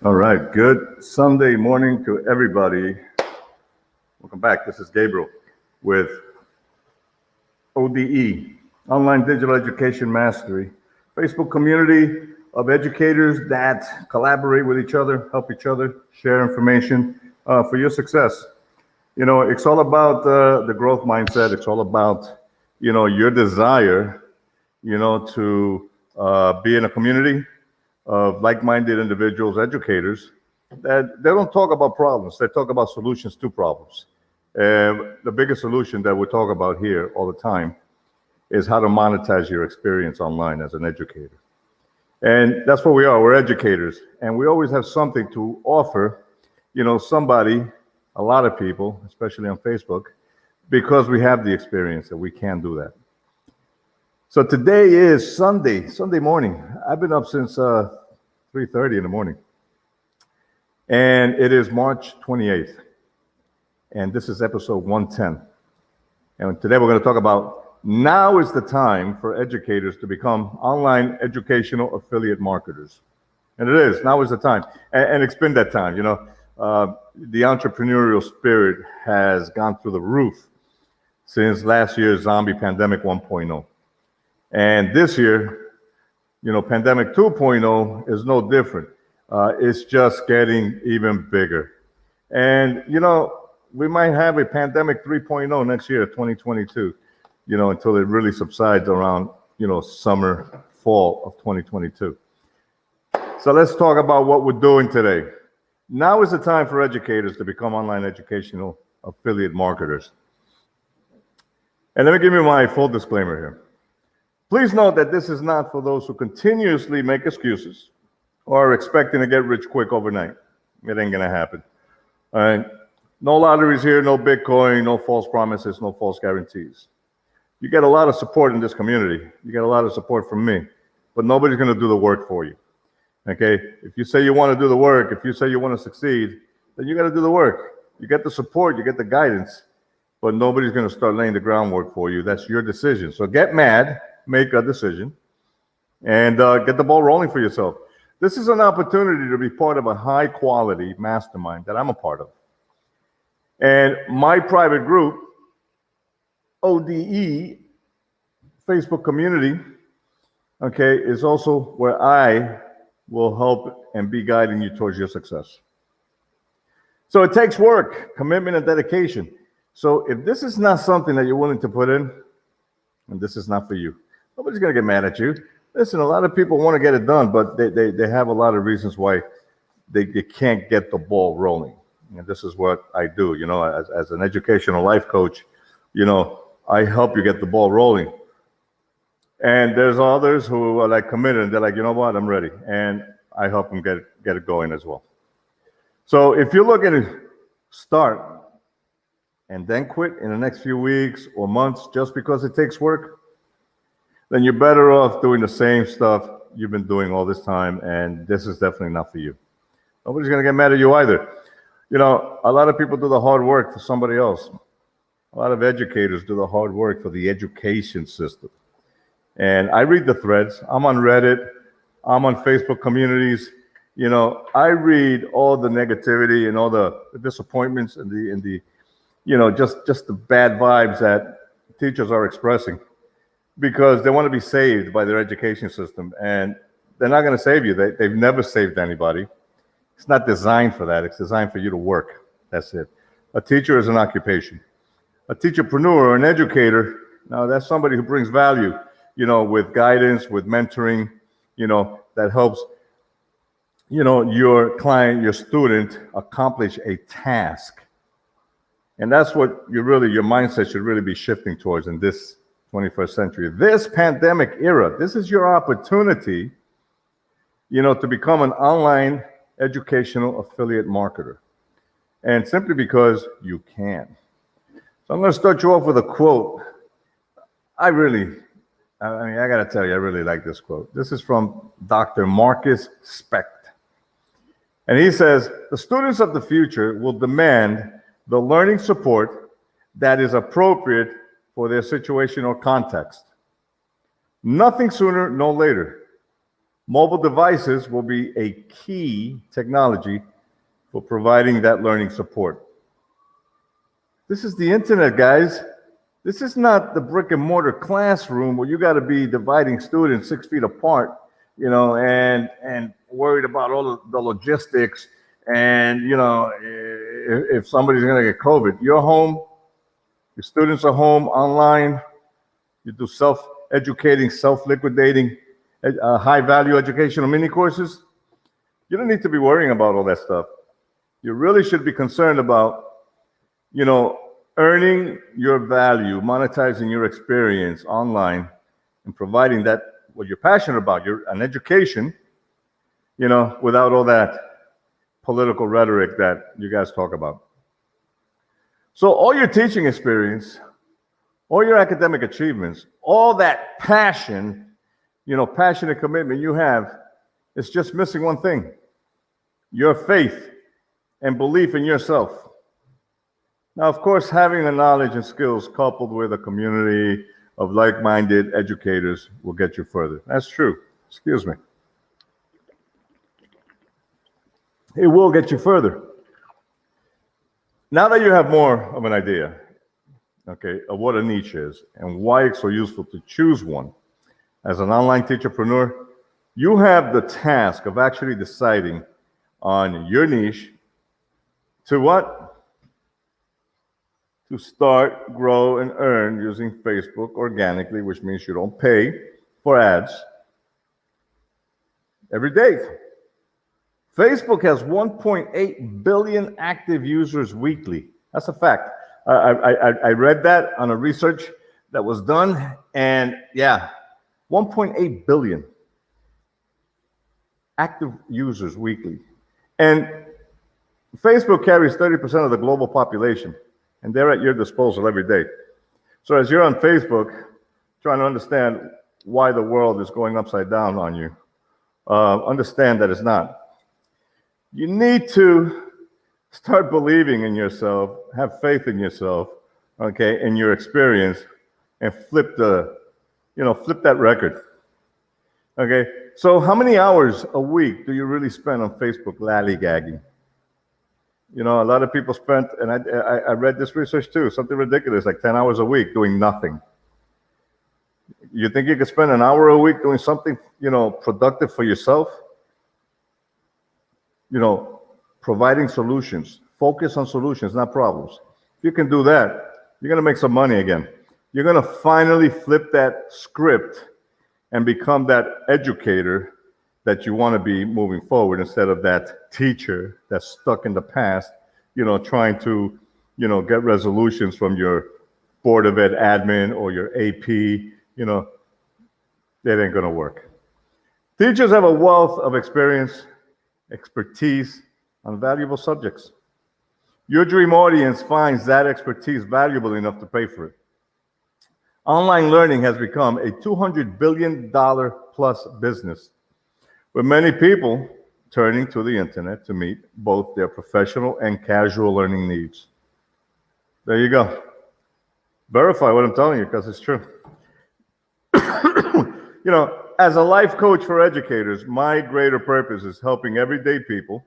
All right, good Sunday morning to everybody. Welcome back. This is Gabriel with ODE, Online Digital Education Mastery, Facebook community of educators that collaborate with each other, help each other, share information for your success. You know, it's all about the growth mindset. It's all about, your desire, to be in a community of like-minded individuals, educators, that they don't talk about problems. They talk about solutions to problems. And the biggest solution that we talk about here all the time is how to monetize your experience online as an educator. And that's what we are. We're educators. And we always have something to offer, somebody, a lot of people, especially on Facebook, because we have the experience that we can do that. So today is Sunday morning. I've been up since 3:30 in the morning. And it is March 28th. And this is episode 110. And today we're going to talk about now is the time for educators to become online educational affiliate marketers. And it is, now is the time. And it's been that time, the entrepreneurial spirit has gone through the roof since last year's zombie pandemic 1.0. And this year, pandemic 2.0 is no different. It's just getting even bigger. And, we might have a pandemic 3.0 next year, 2022, until it really subsides around, summer, fall of 2022. So let's talk about what we're doing today. Now is the time for educators to become online educational affiliate marketers. And let me give you my full disclaimer here. Please note that this is not for those who continuously make excuses or are expecting to get rich quick overnight. It ain't gonna happen. All right? No lotteries here, no Bitcoin, no false promises, no false guarantees. You get a lot of support in this community. You get a lot of support from me, but nobody's gonna do the work for you. Okay? If you say you wanna do the work, if you say you wanna succeed, then you gotta do the work. You get the support, you get the guidance, but nobody's gonna start laying the groundwork for you. That's your decision. So get mad, make a decision, and get the ball rolling for yourself. This is an opportunity to be part of a high quality mastermind that I'm a part of. And my private group, ODE, Facebook community, okay, is also where I will help and be guiding you towards your success. So it takes work, commitment, and dedication. So if this is not something that you're willing to put in, and this is not for you, nobody's gonna get mad at you. Listen, a lot of people want to get it done, but they have a lot of reasons why they can't get the ball rolling. And this is what I do, as an educational life coach, I help you get the ball rolling. And there's others who are like committed and they're like, you know what, I'm ready. And I help them get it going as well. So if you're looking to start and then quit in the next few weeks or months just because it takes work, then you're better off doing the same stuff you've been doing all this time, and this is definitely not for you. Nobody's gonna get mad at you either. A lot of people do the hard work for somebody else. A lot of educators do the hard work for the education system. And I read the threads. I'm on Reddit. I'm on Facebook communities. I read all the negativity and all the disappointments and the just the bad vibes that teachers are expressing because they want to be saved by their education system. And they're not going to save you. They've never saved anybody. It's not designed for that. It's designed for you to work. That's it. A teacher is an occupation. A teacherpreneur or an educator, now that's somebody who brings value, with guidance, with mentoring, that helps, your client, your student accomplish a task. And that's what your mindset should really be shifting towards in this 21st century. This pandemic era, this is your opportunity, to become an online educational affiliate marketer. And simply because you can. So I'm going to start you off with a quote. I got to tell you, I really like this quote. This is from Dr. Marcus Specht. And he says, the students of the future will demand the learning support that is appropriate for their situation or context. Nothing sooner, no later. Mobile devices will be a key technology for providing that learning support. This is the internet, guys. This is not the brick and mortar classroom where you got to be dividing students 6 feet apart, and worried about all the logistics. And, if somebody's going to get COVID, you're home, your students are home online, you do self-educating, self-liquidating, high-value educational mini courses. You don't need to be worrying about all that stuff. You really should be concerned about, earning your value, monetizing your experience online, and providing that what you're passionate about, an education, without all that political rhetoric that you guys talk about. So all your teaching experience, all your academic achievements, all that passion, passion and commitment you have, is just missing one thing: your faith and belief in yourself. Now, of course, having the knowledge and skills coupled with a community of like-minded educators will get you further. That's true. Excuse me. It will get you further. Now that you have more of an idea, okay, of what a niche is and why it's so useful to choose one, as an online teacherpreneur, you have the task of actually deciding on your niche to what? To start, grow, and earn using Facebook organically, which means you don't pay for ads every day. Facebook has 1.8 billion active users weekly. That's a fact. I read that on a research that was done, and 1.8 billion active users weekly. And Facebook carries 30% of the global population, and they're at your disposal every day. So as you're on Facebook trying to understand why the world is going upside down on you, understand that it's not. You need to start believing in yourself, have faith in yourself, okay, in your experience, and flip that record. Okay, so how many hours a week do you really spend on Facebook lollygagging? A lot of people spent, and I read this research too, something ridiculous, like 10 hours a week doing nothing. You think you could spend an hour a week doing something, productive for yourself? Providing solutions. Focus on solutions, not problems. If you can do that, you're going to make some money again. You're going to finally flip that script and become that educator that you want to be moving forward, instead of that teacher that's stuck in the past, trying to, get resolutions from your Board of Ed admin or your AP, that ain't going to work. Teachers have a wealth of experience, expertise on valuable subjects. Your dream audience finds that expertise valuable enough to pay for it. Online learning has become a $200 billion plus business, with many people turning to the internet to meet both their professional and casual learning needs. There you go. Verify what I'm telling you, because it's true. As a life coach for educators, my greater purpose is helping everyday people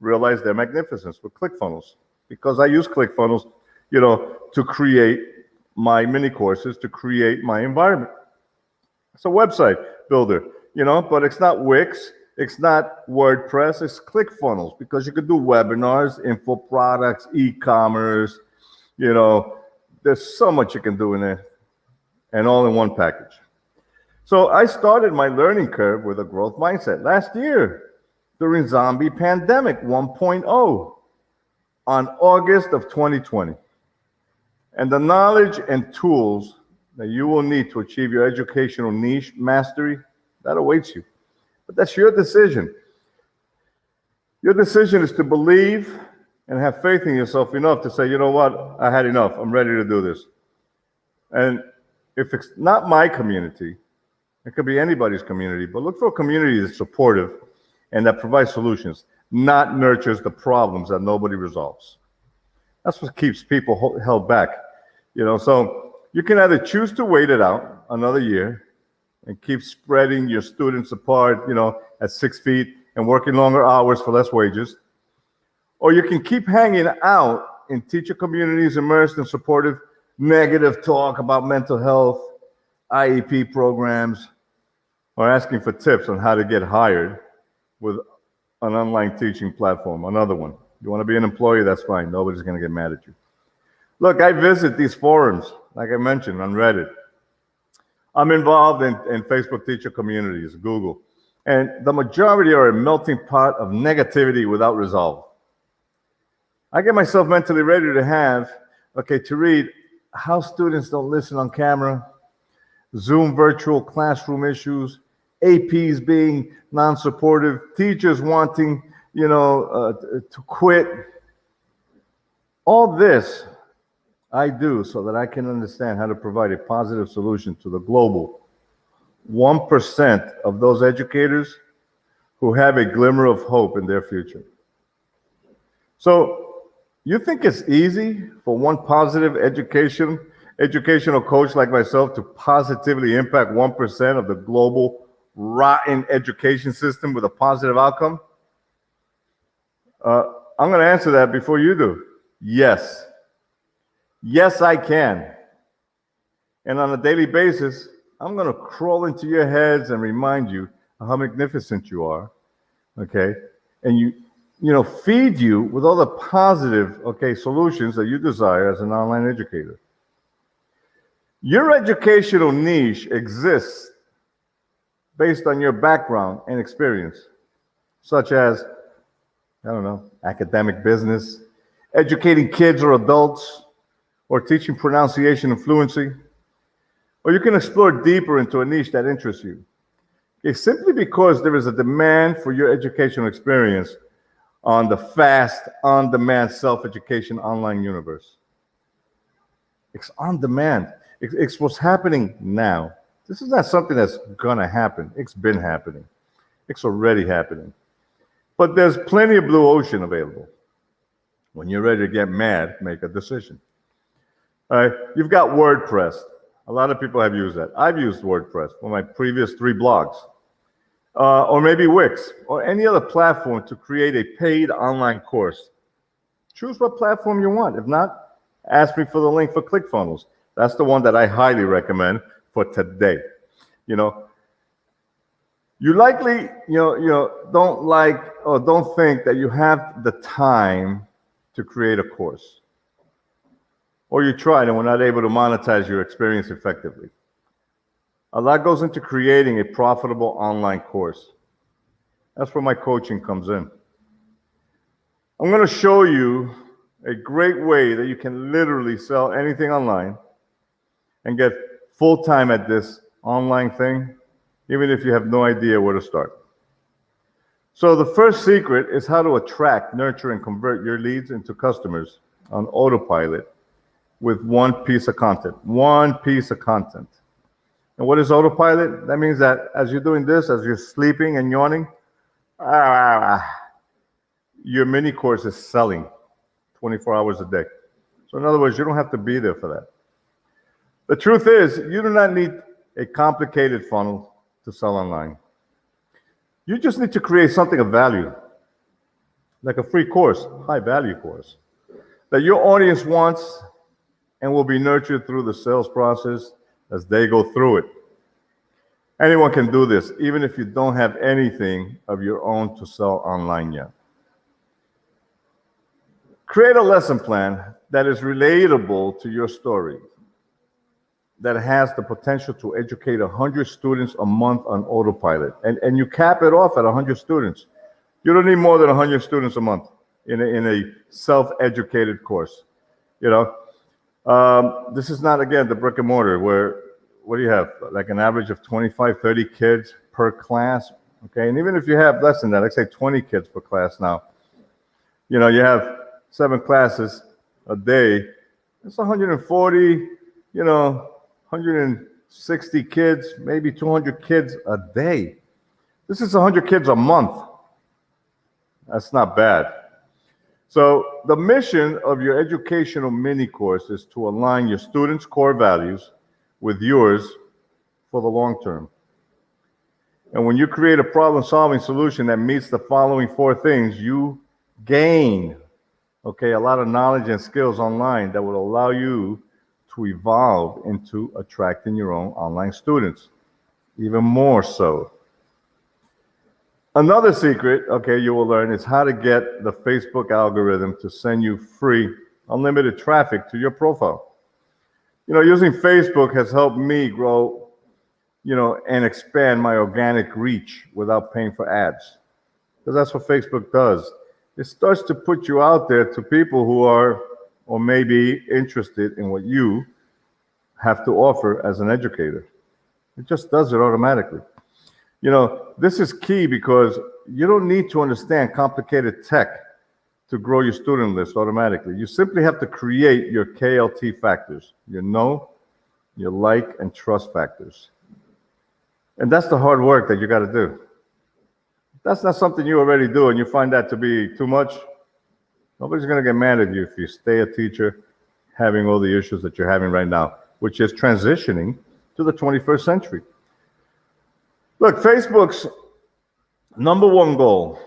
realize their magnificence with ClickFunnels, because I use ClickFunnels, to create my mini courses, to create my environment. It's a website builder, but it's not Wix, it's not WordPress, it's ClickFunnels, because you could do webinars, info products, e-commerce, there's so much you can do in there, and all in one package. So I started my learning curve with a growth mindset last year during Zombie Pandemic 1.0 on August of 2020. And the knowledge and tools that you will need to achieve your educational niche mastery, that awaits you. But that's your decision. Your decision is to believe and have faith in yourself enough to say, you know what, I had enough, I'm ready to do this. And if it's not my community, it could be anybody's community, but look for a community that's supportive and that provides solutions, not nurtures the problems that nobody resolves. That's what keeps people held back. So you can either choose to wait it out another year, and keep spreading your students apart, at 6 feet and working longer hours for less wages. Or you can keep hanging out in teacher communities immersed in supportive, negative talk about mental health, IEP programs, or asking for tips on how to get hired with an online teaching platform. Another one. You want to be an employee, that's fine. Nobody's going to get mad at you. Look, I visit these forums, like I mentioned, on Reddit. I'm involved in Facebook teacher communities, Google, and the majority are a melting pot of negativity without resolve. I get myself mentally ready to read how students don't listen on camera, Zoom virtual classroom issues, APs being non-supportive, teachers wanting, to quit. All this I do so that I can understand how to provide a positive solution to the global 1% of those educators who have a glimmer of hope in their future. So, you think it's easy for one positive educational coach like myself to positively impact 1% of the global rotten education system with a positive outcome? I'm going to answer that before you do. Yes. Yes, I can. And on a daily basis, I'm going to crawl into your heads and remind you of how magnificent you are, okay? And feed you with all the positive, solutions that you desire as an online educator. Your educational niche exists based on your background and experience, such as, academic business, educating kids or adults, or teaching pronunciation and fluency. Or you can explore deeper into a niche that interests you. It's simply because there is a demand for your educational experience on the fast, on-demand self-education online universe. It's on demand. It's what's happening now. This is not something that's gonna happen. It's been happening. It's already happening. But there's plenty of blue ocean available. When you're ready to get mad, make a decision. All right, you've got WordPress. A lot of people have used that. I've used WordPress for my previous 3 blogs. Or maybe Wix, or any other platform to create a paid online course. Choose what platform you want. If not, ask me for the link for ClickFunnels. That's the one that I highly recommend for today. You likely, don't like or don't think that you have the time to create a course. Or you tried and were not able to monetize your experience effectively. A lot goes into creating a profitable online course. That's where my coaching comes in. I'm going to show you a great way that you can literally sell anything online and get full-time at this online thing, even if you have no idea where to start. So the first secret is how to attract, nurture, and convert your leads into customers on autopilot with one piece of content. One piece of content. And what is autopilot? That means that as you're doing this, as you're sleeping and yawning, your mini course is selling 24 hours a day. So in other words, you don't have to be there for that. The truth is, you do not need a complicated funnel to sell online. You just need to create something of value, like a free course, high value course, that your audience wants and will be nurtured through the sales process as they go through it. Anyone can do this, even if you don't have anything of your own to sell online yet. Create a lesson plan that is relatable to your story, that has the potential to educate 100 students a month on autopilot. And you cap it off at 100 students. You don't need more than 100 students a month in a self-educated course. This is not, again, the brick and mortar where, what do you have? Like an average of 25, 30 kids per class, okay? And even if you have less than that, like say 20 kids per class now, you have 7 classes a day, it's 140, 160 kids, maybe 200 kids a day. This is 100 kids a month. That's not bad. So the mission of your educational mini course is to align your students' core values with yours for the long term. And when you create a problem-solving solution that meets the following 4 things, you gain, okay, a lot of knowledge and skills online that will allow you to evolve into attracting your own online students, even more so. Another secret, okay, you will learn is how to get the Facebook algorithm to send you free, unlimited traffic to your profile. Using Facebook has helped me grow, and expand my organic reach without paying for ads. Because that's what Facebook does. It starts to put you out there to people who are or may be interested in what you have to offer as an educator. It just does it automatically. This is key because you don't need to understand complicated tech to grow your student list automatically. You simply have to create your KLT factors, your know, your like, and trust factors. And that's the hard work that you got to do. That's not something you already do and you find that to be too much. Nobody's going to get mad at you if you stay a teacher having all the issues that you're having right now, which is transitioning to the 21st century. Look, Facebook's number one goal,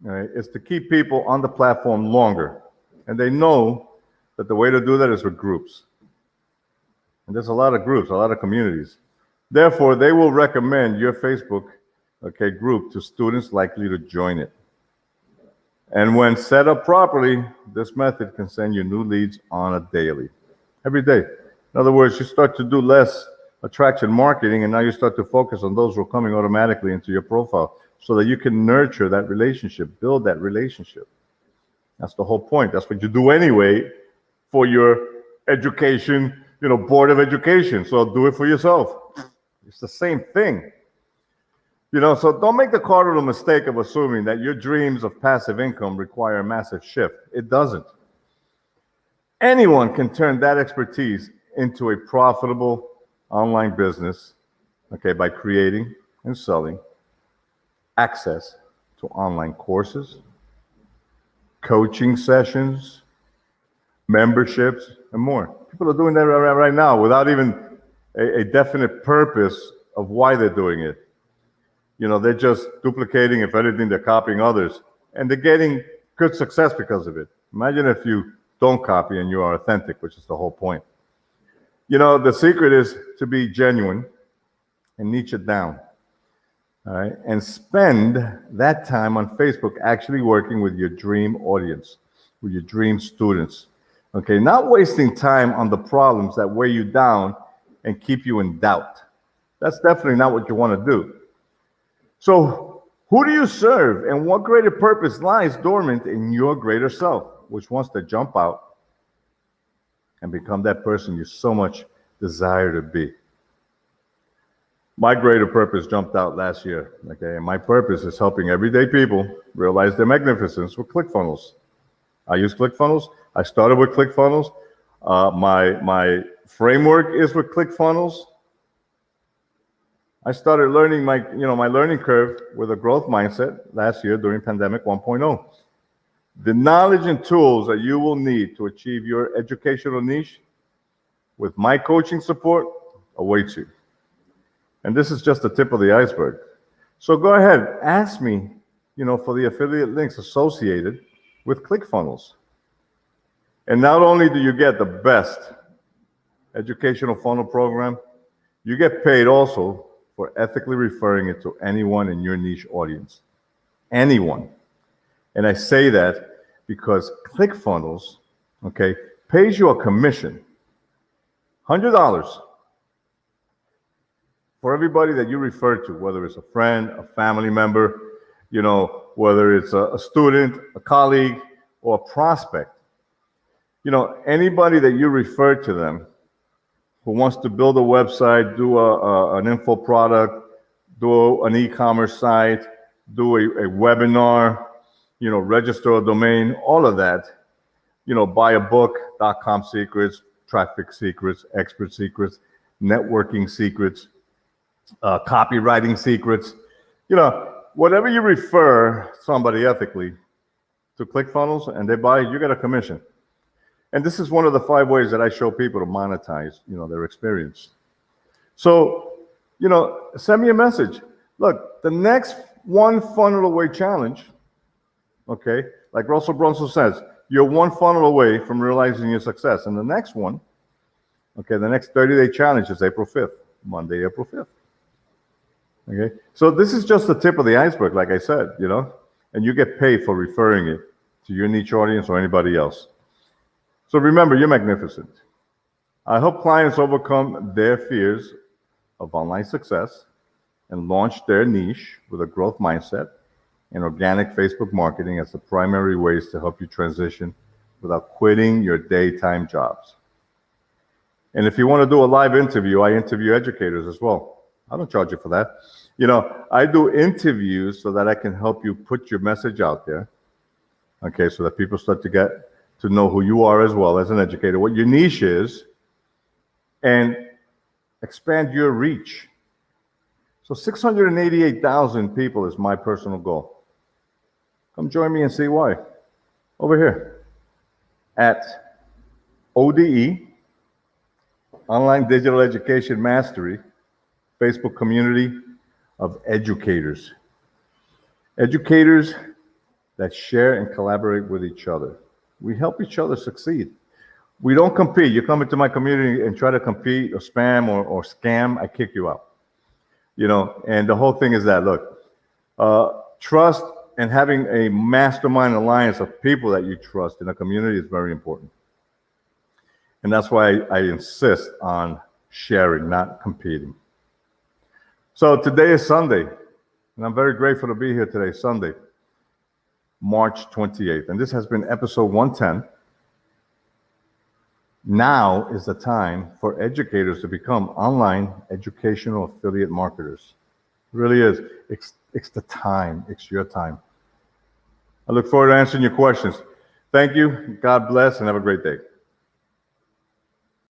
right, is to keep people on the platform longer. And they know that the way to do that is with groups. And there's a lot of groups, a lot of communities. Therefore, they will recommend your Facebook, okay, group to students likely to join it. And when set up properly, this method can send you new leads on a daily, every day. In other words, you start to do less attraction marketing, and now you start to focus on those who are coming automatically into your profile so that you can nurture that relationship, build that relationship. That's the whole point. That's what you do anyway for your education, board of education. So do it for yourself. It's the same thing. So don't make the cardinal mistake of assuming that your dreams of passive income require a massive shift. It doesn't. Anyone can turn that expertise into a profitable online business, okay, by creating and selling access to online courses, coaching sessions, memberships, and more. People are doing that right now without even a definite purpose of why they're doing it. They're just duplicating, if anything, they're copying others, and they're getting good success because of it. Imagine if you don't copy and you are authentic, which is the whole point. The secret is to be genuine and niche it down, all right? And spend that time on Facebook actually working with your dream audience, with your dream students, okay? Not wasting time on the problems that weigh you down and keep you in doubt. That's definitely not what you want to do. So who do you serve, and what greater purpose lies dormant in your greater self, which wants to jump out and become that person you so much desire to be? My greater purpose jumped out last year, okay? And my purpose is helping everyday people realize their magnificence with ClickFunnels. I use ClickFunnels. I started with ClickFunnels. My framework is with ClickFunnels. I started learning my learning curve with a growth mindset last year during Pandemic 1.0. The knowledge and tools that you will need to achieve your educational niche with my coaching support awaits you. And this is just the tip of the iceberg. So go ahead, ask me, for the affiliate links associated with ClickFunnels. And not only do you get the best educational funnel program, you get paid also for ethically referring it to anyone in your niche audience. Anyone. And I say that because ClickFunnels, okay, pays you a commission, $100, for everybody that you refer to, whether it's a friend, a family member, whether it's a student, a colleague, or a prospect. Anybody that you refer to them who wants to build a website, do an info product, do an e-commerce site, do a webinar, register a domain, all of that, buy a book, DotCom Secrets, Traffic Secrets, Expert Secrets, Networking Secrets, Copywriting Secrets, whatever you refer somebody ethically to ClickFunnels and they buy, you get a commission. And this is one of the 5 ways that I show people to monetize, their experience. So, send me a message. Look, the next one funnel away challenge, okay, like Russell Brunson says, you're one funnel away from realizing your success. And the next one, okay, the next 30-day challenge is April 5th, Monday, April 5th. Okay, so this is just the tip of the iceberg, like I said, and you get paid for referring it to your niche audience or anybody else. So remember, you're magnificent. I help clients overcome their fears of online success and launch their niche with a growth mindset and organic Facebook marketing as the primary ways to help you transition without quitting your daytime jobs. And if you want to do a live interview, I interview educators as well. I don't charge you for that. I do interviews so that I can help you put your message out there, okay, so that people start to get to know who you are as well as an educator, what your niche is, and expand your reach. So 688,000 people is my personal goal. Come join me and see why. Over here at ODE, Online Digital Education Mastery, Facebook community of educators. Educators that share and collaborate with each other. We help each other succeed. We don't compete. You come into my community and try to compete or spam or scam, I kick you out. And the whole thing is that, look, trust and having a mastermind alliance of people that you trust in a community is very important. And that's why I insist on sharing, not competing. So today is Sunday, and I'm very grateful to be here today, Sunday, March 28th. And this has been episode 110. Now is the time for educators to become online educational affiliate marketers. It really is. It's the time. It's your time. I look forward to answering your questions. Thank you. God bless, and have a great day.